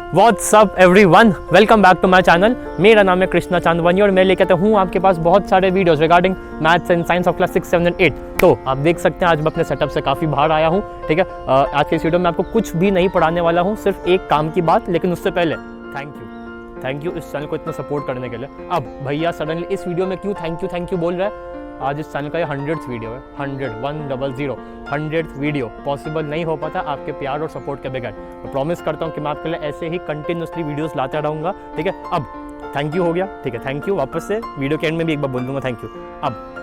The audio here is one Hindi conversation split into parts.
What's up everyone, welcome back to my channel. मेरा नाम है कृष्णा चांदवानी और मैं लेके आता हूँ आपके पास बहुत सारे videos regarding maths and science of class 6, 7 and 8। तो आप देख सकते हैं आज मैं अपने सेटअप से काफ़ी बाहर आया हूँ। ठीक है, आज के इस वीडियो में आपको कुछ भी नहीं पढ़ाने वाला हूँ, सिर्फ एक काम की बात। लेकिन उससे पहले थैंक यू इस चैनल को इतना सपोर्ट करने के लिए। अब भैया सडनली इस वीडियो में क्यों थैंक यू बोल रहा है? आज इस चैनल का ये 100th वीडियो है। 100th वीडियो पॉसिबल नहीं हो पाता आपके प्यार और सपोर्ट के बगैर। मैं प्रॉमिस करता हूँ कि मैं आपके लिए ऐसे ही कंटिन्यूसली वीडियोस लाता रहूँगा। ठीक है, अब थैंक यू हो गया। ठीक है, थैंक यू। वापस से वीडियो के एंड में भी एक बार बोल दूंगा थैंक यू। अब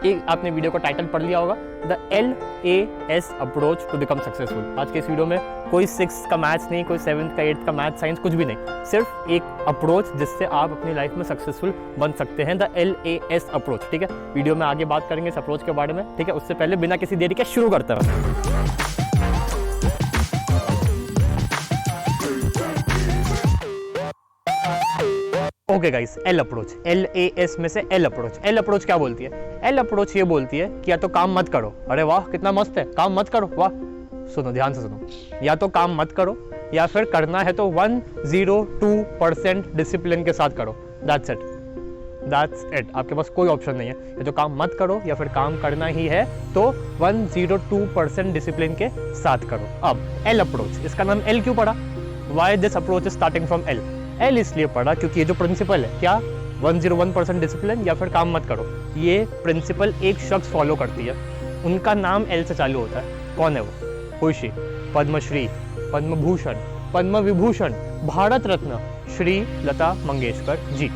एक आपने वीडियो का टाइटल पढ़ लिया होगा, the LAS approach to become successful. आज के इस वीडियो में कोई 6 का मैथ्स नहीं, कोई 7th का 8th का मैथ्स साइंस कुछ भी नहीं, सिर्फ एक अप्रोच जिससे आप अपनी लाइफ में सक्सेसफुल बन सकते हैं, द LAS अप्रोच। ठीक है, वीडियो में आगे बात करेंगे इस अप्रोच के बारे में। ठीक है, उससे पहले बिना किसी देरी के शुरू करते हैं। Okay guys, L approach, LAS में से एल अप्रोच क्या बोलती है? एल अप्रोच ये बोलती है कि या तो काम मत करो। अरे वाह, कितना मस्त है, काम मत करो, वाह। सुनो, ध्यान से सुनो, या तो काम मत करो या फिर करना है तो 102% डिसिप्लिन के साथ करो। That's it. आपके पास कोई ऑप्शन नहीं है, या तो काम मत करो या फिर काम करना ही है तो 102% डिसिप्लिन के साथ करो। अब एल अप्रोच, इसका नाम एल क्यों पड़ा? Why this approach is starting from L? L इसलिए पढ़ा क्योंकि ये जो प्रिंसिपल है, क्या 101% डिसिप्लिन या फिर काम मत करो, ये प्रिंसिपल एक शख्स फॉलो करती है। उनका नाम एल से चालू होता है। कौन है वो? खुशी, पद्मश्री, पद्म भूषण, पद्म विभूषण, भारत रत्न श्री लता मंगेशकर जी।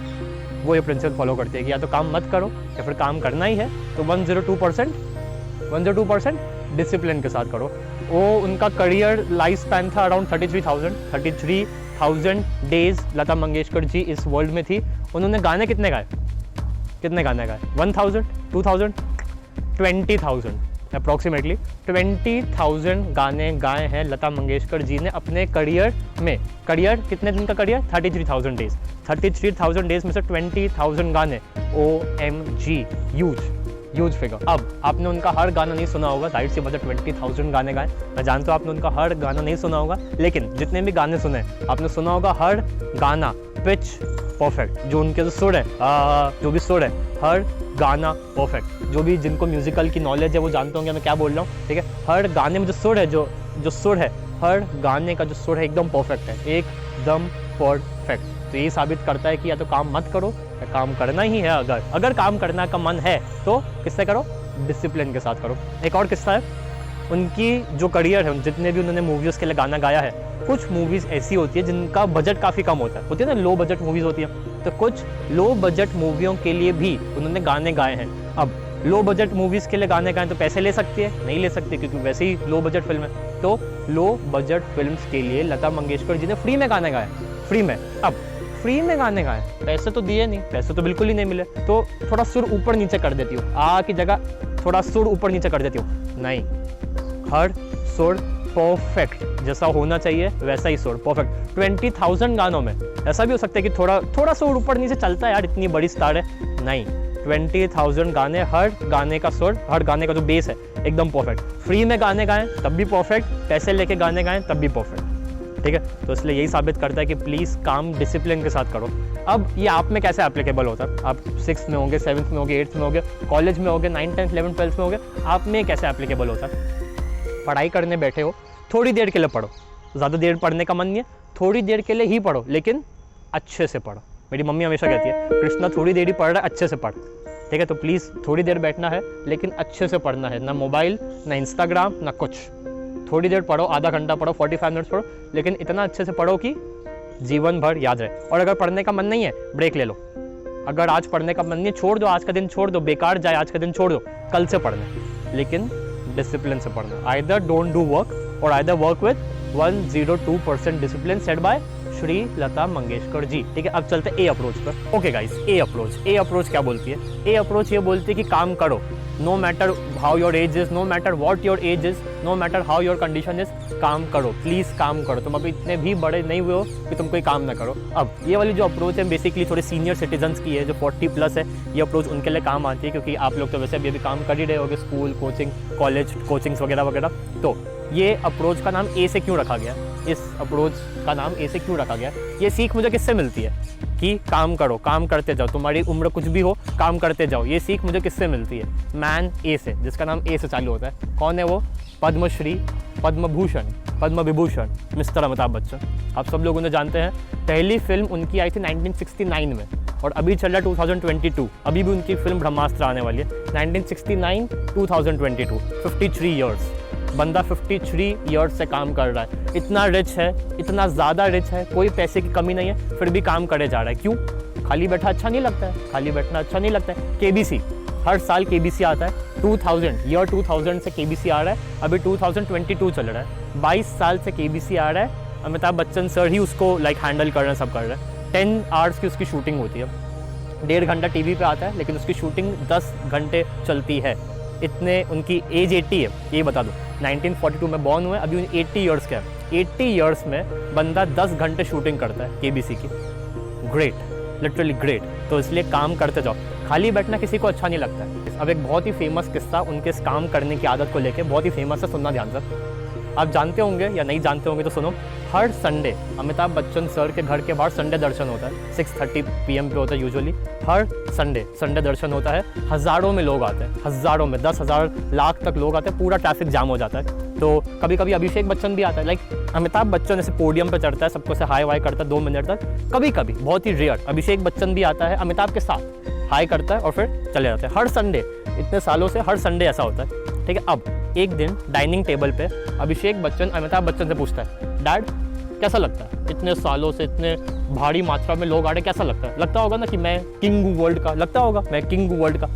वो ये प्रिंसिपल फॉलो करती है कि या तो काम मत करो या फिर काम करना ही है तो 102% डिसिप्लिन के साथ करो। वो उनका करियर लाइफ स्पैन था अराउंड 33,000 डेज लता मंगेशकर जी इस वर्ल्ड में थी। उन्होंने गाने कितने गाए? 1000, 2000, 20,000 अप्रॉक्सीमेटली 20,000 गाने गाए हैं लता मंगेशकर जी ने अपने करियर में। करियर कितने दिन का करियर? 33,000 डेज। 33,000 डेज में से 20,000 गाने, OMG, ह्यूज फिगर। अब आपने उनका हर गाना नहीं सुना होगा, जाहिर सी मतलब 20,000 गाने गाए। मैं जानता हूँ आपने उनका हर गाना नहीं सुना होगा, लेकिन जितने भी गाने सुने आपने सुना होगा हर गाना पिच परफेक्ट। जो उनके जो सुर है, जो भी सुर है, हर गाना परफेक्ट। जो भी जिनको म्यूजिकल की नॉलेज है वो जानते होंगे मैं क्या बोल रहा हूँ। ठीक है, हर गाने में जो सुर है, जो सुर है, हर गाने का जो सुर है एकदम परफेक्ट है, एकदम परफेक्ट। तो ये साबित करता है कि या तो काम मत करो या काम करना ही है। अगर काम करना का मन है तो किससे करो? डिसिप्लिन के साथ करो। एक और किस्सा है, उनकी जो करियर है, जितने भी उन्होंने मूवीज़ के लिए गाना गाया है, कुछ मूवीज़ ऐसी होती है जिनका बजट काफ़ी कम होता है, होती है ना, लो बजट मूवीज़ होती है। तो कुछ लो बजट मूवियों के लिए भी उन्होंने गाने गाए हैं। अब लो बजट मूवीज़ के लिए गाने गाए तो पैसे ले सकती है? नहीं ले सकती, क्योंकि वैसे ही लो बजट फिल्म है। तो लो बजट फिल्म्स के लिए लता मंगेशकर जी ने फ्री में गाने गाए, फ्री में। अब फ्री में गाने गाए, पैसे तो दिए नहीं, पैसे तो बिल्कुल ही नहीं मिले। तो थोड़ा सुर ऊपर नीचे कर देती हूँ, आ की जगह थोड़ा सुर ऊपर नीचे कर देती हूँ। नहीं, हर सुर परफेक्ट, जैसा होना चाहिए वैसा ही सुर परफेक्ट। 20,000 गानों में ऐसा भी हो सकता है कि थोड़ा सुर ऊपर नीचे चलता है, यार इतनी बड़ी स्टार है। नहीं, 20,000 गाने, हर गाने का सुर, हर गाने का जो बेस है एकदम परफेक्ट। फ्री में गाने गाएं तब भी परफेक्ट, पैसे लेके गाने गाएं तब भी परफेक्ट। ठीक है, तो इसलिए यही साबित करता है कि प्लीज़ काम डिसिप्लिन के साथ करो। अब ये आप में कैसे एप्लीकेबल होता है? आप 6th में होंगे, 7th में होंगे, 8th में होंगे, कॉलेज में होंगे, 9th, 10th, 11th, 12th में होंगे, आप में कैसे एप्लीकेबल होता है? पढ़ाई करने बैठे हो, थोड़ी देर के लिए पढ़ो, ज़्यादा देर पढ़ने का मन नहीं है, थोड़ी देर के लिए ही पढ़ो, लेकिन अच्छे से पढ़ो। मेरी मम्मी हमेशा कहती है, कृष्णा थोड़ी देर ही पढ़ रहा है, अच्छे से पढ़। ठीक है, तो प्लीज़ थोड़ी देर बैठना है, लेकिन अच्छे से पढ़ना है, ना मोबाइल, ना इंस्टाग्राम, ना कुछ। थोड़ी देर पढ़ो, आधा घंटा पढ़ो, 45 मिनट्स पढ़ो, लेकिन इतना अच्छे से पढ़ो कि जीवन भर याद रहे। और अगर पढ़ने का मन नहीं है, ब्रेक ले लो। अगर आज पढ़ने का मन नहीं है, छोड़ दो, आज का दिन छोड़ दो, बेकार जाए आज का दिन, छोड़ दो, कल से पढ़ना, लेकिन डिसिप्लिन से पढ़ना। आइदर डोंट डू वर्क और either work with 102% discipline set by Shri Lata Mangeshkar ji. ठीक है, अब चलते ए अप्रोच पर। ओके गाइस, ए अप्रोच क्या बोलती है? ए अप्रोच ये बोलती है कि काम करो, no matter how your age is, no matter what your age is, no matter how your condition is, काम करो, प्लीज़ काम करो। तुम अभी इतने भी बड़े नहीं हुए हो कि तुम कोई काम ना करो। अब ये वाली जो अप्रोच है बेसिकली थोड़े सीनियर सिटीजन्स की है, जो 40+ है। ये अप्रोच उनके लिए काम आती है, क्योंकि आप लोग तो वैसे अभी काम कर ही रहे होगे, स्कूल, कोचिंग, कॉलेज, कोचिंग्स वगैरह वगैरह। तो ये अप्रोच का नाम ए से क्यों रखा गया, इस अप्रोच का नाम ए से क्यों रखा गया, ये सीख मुझे किससे मिलती है कि काम करो, काम करते जाओ, तुम्हारी उम्र कुछ भी हो काम करते जाओ, ये सीख मुझे किससे मिलती है, मैन ए से, जिसका नाम ए से चालू होता है। कौन है वो? पद्मश्री, पद्म भूषण, पद्म विभूषण मिस्टर अमिताभ बच्चन। आप सब लोग उन्हें जानते हैं। पहली फिल्म उनकी आई थी 1969 में और अभी चल रहा 2022, अभी भी उनकी फिल्म ब्रह्मास्त्र आने वाली है। 1969 2022, 53 ईयर्स, बंदा 53 ईयर्स से काम कर रहा है। इतना रिच है, इतना ज़्यादा रिच है, कोई पैसे की कमी नहीं है, फिर भी काम करे जा रहा है। क्यों? खाली बैठा अच्छा नहीं लगता है, खाली बैठना अच्छा नहीं लगता है। केबीसी, हर साल केबीसी आता है। 2000 से केबीसी आ रहा है, अभी 2022 चल रहा है। 22 साल से केबीसी आ रहा है। अमिताभ बच्चन सर ही उसको हैंडल कर रहे हैं, सब कर रहे हैं। 10 आवर्स की उसकी शूटिंग होती है, 1.5 घंटा टीवी पे आता है, लेकिन उसकी शूटिंग 10 घंटे चलती है। इतने उनकी एज 80 है, ये बता दो। 1942 में बॉर्न हुए, अभी 80 ईयर्स का है। 80 ईयर्स में बंदा 10 घंटे शूटिंग करता है केबीसी की। Great, literally great. तो इसलिए काम करते जाओ, खाली बैठना किसी को अच्छा नहीं लगता है। अब एक बहुत ही फेमस किस्सा उनके इस काम करने की आदत को लेके, बहुत ही फेमस है, सुनना ध्यान से। आप जानते होंगे या नहीं जानते होंगे तो सुनो। हर संडे अमिताभ बच्चन सर के घर के बाहर संडे दर्शन होता है, 6:30 PM पे होता है यूजुअली। हर संडे दर्शन होता है। हज़ारों में लोग आते हैं, हज़ारों में, 10,000 लाख तक लोग आते हैं, पूरा ट्रैफिक जाम हो जाता है। तो कभी कभी अभिषेक बच्चन भी आता है। अमिताभ बच्चन ऐसे पोडियम पे चढ़ता है, सबको से हाई वाई करता है 2 मिनट तक। कभी कभी, बहुत ही रेयर, अभिषेक बच्चन भी आता है अमिताभ के साथ, हाई करता है और फिर चले जाते हैं। हर संडे, इतने सालों से हर संडे ऐसा होता है, ठीक है। अब एक दिन डाइनिंग टेबल पे अभिषेक बच्चन अमिताभ बच्चन से पूछता है, डैड कैसा लगता है, इतने सालों से इतने भारी मात्रा में लोग आ रहे, कैसा लगता है? लगता होगा ना कि मैं किंग हूँ वर्ल्ड का, लगता होगा मैं किंग हूँ वर्ल्ड का।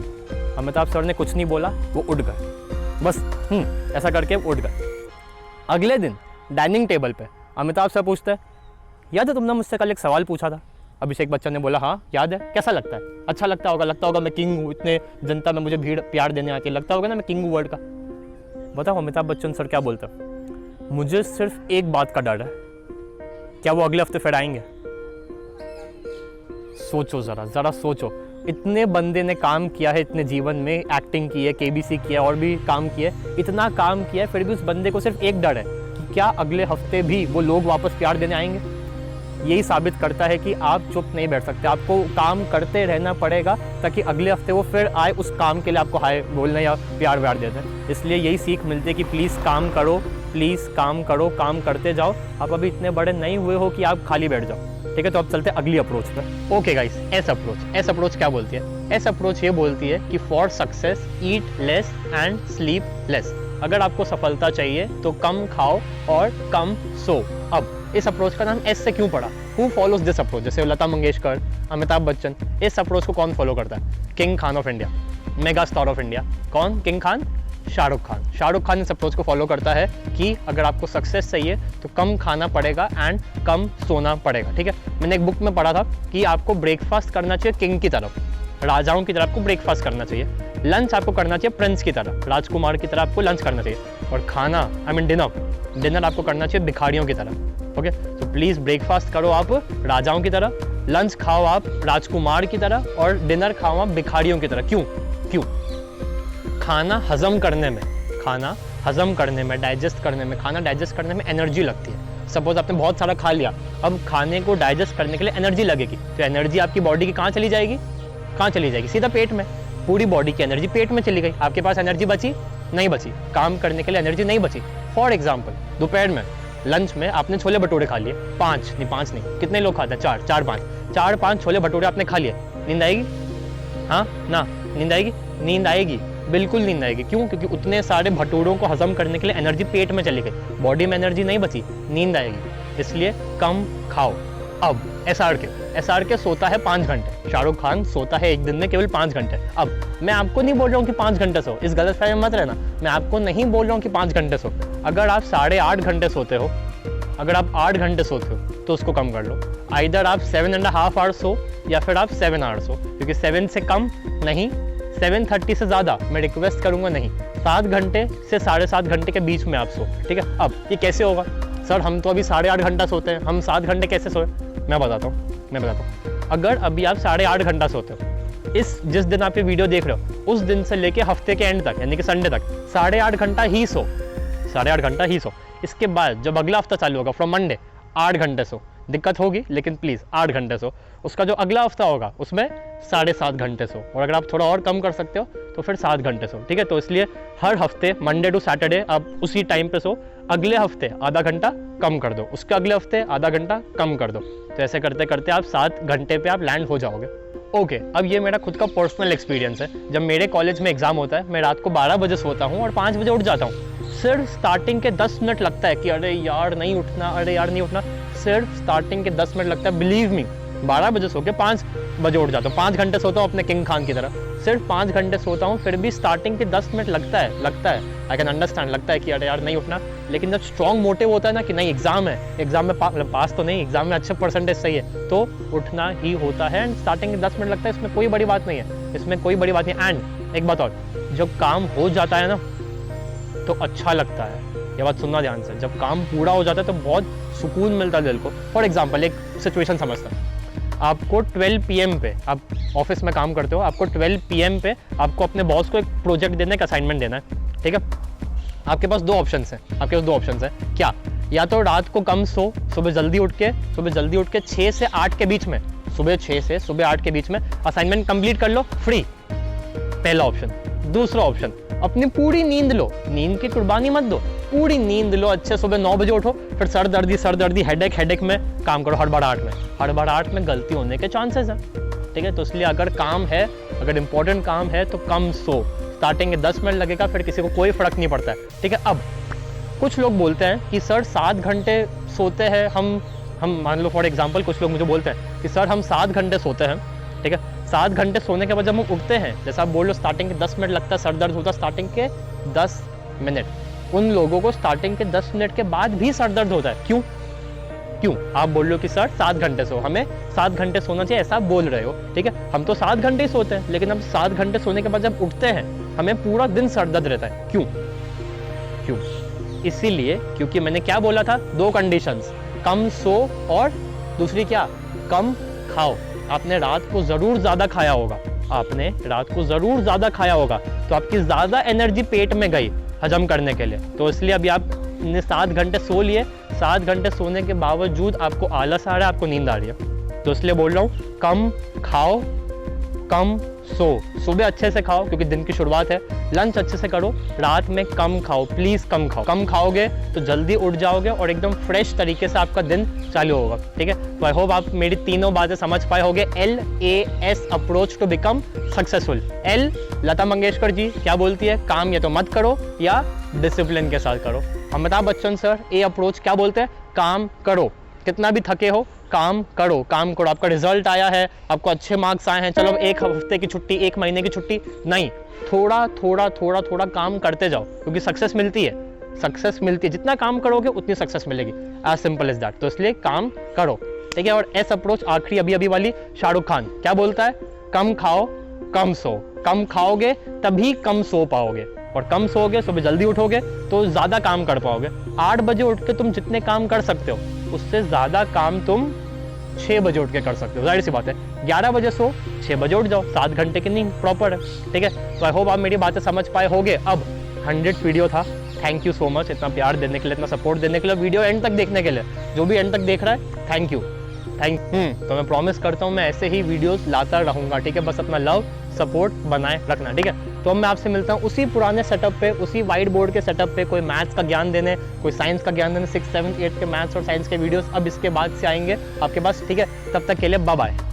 अमिताभ सर ने कुछ नहीं बोला, वो उठ गए, बस ऐसा करके उठ गए। अगले दिन डाइनिंग टेबल पे अमिताभ सर पूछता है, याद है तुमने मुझसे कल एक सवाल पूछा था? अभिषेक बच्चन ने बोला, हाँ याद है, कैसा लगता है? अच्छा लगता होगा मैं किंग हूँ, इतने जनता में मुझे भीड़ प्यार देने आती है, लगता होगा ना मैं किंग हूँ वर्ल्ड का। बताओ अमिताभ बच्चन सर क्या बोलते हैं, मुझे सिर्फ एक बात का डर है, क्या वो अगले हफ्ते फिर आएंगे? सोचो ज़रा सोचो, इतने बंदे ने काम किया है इतने जीवन में, एक्टिंग की है, केबीसी किया है, और भी काम किया है, इतना काम किया है, फिर भी उस बंदे को सिर्फ एक डर है कि क्या अगले हफ्ते भी वो लोग वापस प्यार देने आएंगे। यही साबित करता है कि आप चुप नहीं बैठ सकते, आपको काम करते रहना पड़ेगा ताकि अगले हफ्ते वो फिर आए उस काम के लिए आपको हाय बोलने या प्यार व्यार देते हैं। इसलिए यही सीख मिलती है कि प्लीज़ काम करो, प्लीज़ काम करो, काम करते जाओ। आप अभी इतने बड़े नहीं हुए हो कि आप खाली बैठ जाओ, ठीक है। तो अब चलते हैं अगली अप्रोच पे। ओके गाइस, एस अप्रोच क्या बोलती है? एस अप्रोच ये बोलती है कि for success eat less and sleep less. अगर आपको सफलता चाहिए तो कम खाओ और कम सो। अब इस अप्रोच का नाम एस से क्यों पड़ा? Who follows this approach? जैसे लता मंगेशकर, अमिताभ बच्चन, इस अप्रोच को कौन फॉलो करता है? King Khan of India, mega star of India. कौन किंग खान? शाहरुख खान। शाहरुख खान इस अप्रोच को फॉलो करता है कि अगर आपको सक्सेस चाहिए तो कम खाना पड़ेगा एंड कम सोना पड़ेगा, ठीक है। मैंने एक बुक में पढ़ा था कि आपको ब्रेकफास्ट करना चाहिए किंग की तरफ, राजाओं की तरह आपको ब्रेकफास्ट करना चाहिए। लंच आपको करना चाहिए प्रिंस की तरह, राजकुमार की तरह आपको लंच करना चाहिए। और खाना डिनर आपको करना चाहिए भिखारियों की तरह। ओके, तो प्लीज़ ब्रेकफास्ट करो आप राजाओं की तरह, लंच खाओ आप राजकुमार की तरह, और डिनर खाओ आप भिखारियों की तरह। क्यों? खाना हजम करने में, डाइजेस्ट करने में, खाना डाइजेस्ट करने में एनर्जी लगती है। सपोज आपने बहुत सारा खा लिया, अब खाने को डाइजेस्ट करने के लिए एनर्जी लगेगी, तो एनर्जी आपकी बॉडी की कहाँ चली जाएगी? सीधा पेट में। पूरी बॉडी की एनर्जी पेट में चली गई, आपके पास एनर्जी बची? नहीं बची, काम करने के लिए एनर्जी नहीं बची। फॉर एग्जाम्पल, दोपहर में लंच में आपने छोले भटूरे खा लिए, पाँच नहीं, कितने लोग खाते हैं? चार पाँच छोले भटूरे आपने खा लिए, नींद आएगी? हाँ ना, नींद आएगी? नींद आएगी, बिल्कुल नींद आएगी। क्यों? क्योंकि उतने सारे भटूरों को हजम करने के लिए एनर्जी पेट में चली गई, बॉडी में एनर्जी नहीं बची, नींद आएगी। इसलिए कम खाओ। अब एसआर के सोता है 5 घंटे, शाहरुख खान सोता है एक दिन में केवल 5 घंटे। अब मैं आपको नहीं बोल रहा हूँ कि 5 घंटे सो, इस गलतफहमी में मत रहना, मैं आपको नहीं बोल रहा हूँ कि 5 घंटे सो। अगर आप 8.5 घंटे सोते हो, तो उसको कम कर लो। आइदर आप 7.5 आवर्स सो या फिर आप 7 आवर्स सो, क्योंकि 7 से कम नहीं, 7:30 से ज़्यादा मैं रिक्वेस्ट करूँगा नहीं। 7 घंटे से 7.5 घंटे के बीच में आप सो, ठीक है। अब ये कैसे होगा? सर हम तो अभी 8.5 घंटा सोते हैं, हम 7 घंटे कैसे सोए? मैं बताता हूँ। अगर अभी आप 8.5 घंटा सोते हो, जिस दिन आप ये वीडियो देख रहे हो, उस दिन से लेके हफ्ते के एंड तक, यानी कि संडे तक 8.5 घंटा ही सो। 8.5 घंटा ही सो। इसके बाद जब अगला हफ्ता चालू होगा फ्रॉम मंडे 8 घंटे सो, दिक्कत होगी लेकिन प्लीज़ 8 घंटे सो। उसका जो अगला हफ्ता होगा उसमें 7.5 घंटे सो, और अगर आप थोड़ा और कम कर सकते हो तो फिर 7 घंटे सो, ठीक है। तो इसलिए हर हफ्ते मंडे टू सैटरडे आप उसी टाइम पे सो, अगले हफ्ते आधा घंटा कम कर दो, उसके अगले हफ्ते आधा घंटा कम कर दो। तो ऐसे करते करते आप 7 घंटे पे आप लैंड हो जाओगे। ओके, अब ये मेरा खुद का पर्सनल एक्सपीरियंस है। जब मेरे कॉलेज में एग्जाम होता है मैं रात को 12 बजे सोता हूँ और 5 बजे उठ जाता हूँ। सिर्फ स्टार्टिंग के 10 मिनट लगता है कि अरे यार नहीं उठना, अरे यार नहीं उठना, सिर्फ स्टार्टिंग के 10 मिनट लगता है। बिलीव मी, 12 बजे सो के 5 बजे उठ जाता हूँ, 5 घंटे सोता हूँ अपने किंग खान की तरह। सिर्फ 5 घंटे सोता हूँ, फिर भी स्टार्टिंग के 10 मिनट लगता है, आई कैन अंडरस्टैंड, लगता है कि अरे यार नहीं उठना। लेकिन जब स्ट्रॉन्ग मोटिव होता है ना कि नहीं एग्जाम है, एग्जाम में पास तो नहीं, एग्जाम में अच्छे परसेंटेज सही है, तो उठना ही होता है। एंड स्टार्टिंग के 10 मिनट लगता है, इसमें कोई बड़ी बात नहीं है, इसमें कोई बड़ी बात नहीं। एंड एक बात और, जब काम हो जाता है ना तो अच्छा लगता है। ये बात सुनना ध्यान से, जब काम पूरा हो जाता है तो बहुत सुकून मिलता है दिल को। फॉर एग्जाम्पल एक सिचुएशन समझता हूँ, आपको 12 PM पे, आप ऑफिस में काम करते हो, आपको 12 PM पे आपको अपने बॉस को एक प्रोजेक्ट देना है, एक असाइनमेंट देना है, ठीक है। आपके पास 2 ऑप्शंस हैं, क्या? या तो रात को कम सो, सुबह जल्दी उठ के 6 से 8 के बीच में, सुबह 6 से सुबह 8 के बीच में असाइनमेंट कंप्लीट कर लो, फ्री, पहला ऑप्शन। दूसरा ऑप्शन, अपनी पूरी नींद लो, नींद की कुर्बानी मत दो, पूरी नींद लो, अच्छे सुबह 9 बजे उठो, फिर सर दर्दी हेडेक में काम करो, हड़बड़ाहट में गलती होने के चांसेस हैं, ठीक है। तो इसलिए अगर काम है, अगर इंपॉर्टेंट काम है तो कम सो, स्टार्टिंग के 10 मिनट लगेगा, फिर किसी को कोई फर्क नहीं पड़ता है, ठीक है। अब कुछ लोग बोलते हैं कि सर 7 घंटे सोते हैं हम मान लो फॉर एग्जाम्पल, कुछ लोग मुझे बोलते हैं कि सर हम 7 घंटे सोते हैं, ठीक है। 7 घंटे सोने के बाद जब हम उठते हैं, जैसा आप बोल लो स्टार्टिंग के 10 मिनट लगता है, सर दर्द होता है स्टार्टिंग के 10 मिनट, उन लोगों को स्टार्टिंग के 10 मिनट के बाद भी सर दर्द होता है। क्यों? आप बोल रहे हो कि सर 7 घंटे सो, हमें 7 घंटे सोना चाहिए, ऐसा बोल रहे हो, ठीक है। हम तो 7 घंटे ही सोते हैं, लेकिन अब 7 घंटे सोने के बाद जब उठते हैं हमें पूरा दिन सर दर्द रहता है। क्यों? इसीलिए क्योंकि मैंने क्या बोला था, 2 कंडीशंस, कम सो और दूसरी क्या, कम खाओ। आपने रात को ज़रूर ज़्यादा खाया होगा, तो आपकी ज़्यादा एनर्जी पेट में गई हजम करने के लिए, तो इसलिए अभी आपने 7 घंटे सो लिए, 7 घंटे सोने के बावजूद आपको आलस आ रहा है, आपको नींद आ रही है। तो इसलिए बोल रहा हूँ, कम खाओ, कम सो, सुबह अच्छे से खाओ क्योंकि दिन की शुरुआत है, लंच अच्छे से करो, रात में कम खाओ, प्लीज़ कम खाओ। कम खाओगे तो जल्दी उठ जाओगे और एकदम फ्रेश तरीके से आपका दिन चालू होगा, ठीक है। तो आई होप आप मेरी तीनों बातें समझ पाए होगे। LAS approach to become successful. L, Lata Mangeshkar ji क्या बोलती है, काम या तो मत करो या डिसिप्लिन के साथ करो। Amitabh Bachchan sir A approach क्या बोलते हैं, काम करो, कितना भी थके हो काम करो। आपका रिजल्ट आया है, आपको अच्छे मार्क्स आए हैं, चलो 1 हफ्ते की छुट्टी, 1 महीने की छुट्टी नहीं, थोड़ा काम करते जाओ, क्योंकि सक्सेस मिलती है, जितना काम करोगे उतनी सक्सेस मिलेगी, एज सिंपल एज दैट। तो इसलिए काम करो, ठीक है। और S अप्रोच आखिरी अभी वाली, शाहरुख खान क्या बोलता है, कम खाओ कम सो, कम खाओगे तभी कम सो पाओगे, और कम सोओगे सुबह जल्दी उठोगे तो ज़्यादा काम कर पाओगे। 8 बजे उठ के तुम जितने काम कर सकते हो उससे ज़्यादा काम तुम 6 बजे उठ के कर सकते हो, जाहिर सी बात है। 11 बजे सो, 6 बजे उठ जाओ, 7 घंटे की नींद प्रॉपर है, ठीक है। तो आई होप आप मेरी बातें समझ पाए होगे। अब 100 वीडियो था, थैंक यू सो मच इतना प्यार देने के लिए, इतना सपोर्ट देने के लिए, वीडियो एंड तक देखने के लिए। जो भी एंड तक देख रहा है थैंक यू। तो मैं प्रॉमिस करता हूँ मैं ऐसे ही वीडियोस लाता रहूँगा, ठीक है। बस अपना लव सपोर्ट बनाए रखना, ठीक है। तो अब मैं आपसे मिलता हूँ उसी पुराने सेटअप पे, उसी वाइट बोर्ड के सेटअप पे, कोई मैथ्स का ज्ञान देने, कोई साइंस का ज्ञान देने, 6, 7, 8 के मैथ्स और साइंस के वीडियोस अब इसके बाद से आएंगे आपके पास, ठीक है। तब तक के लिए बाय बाय।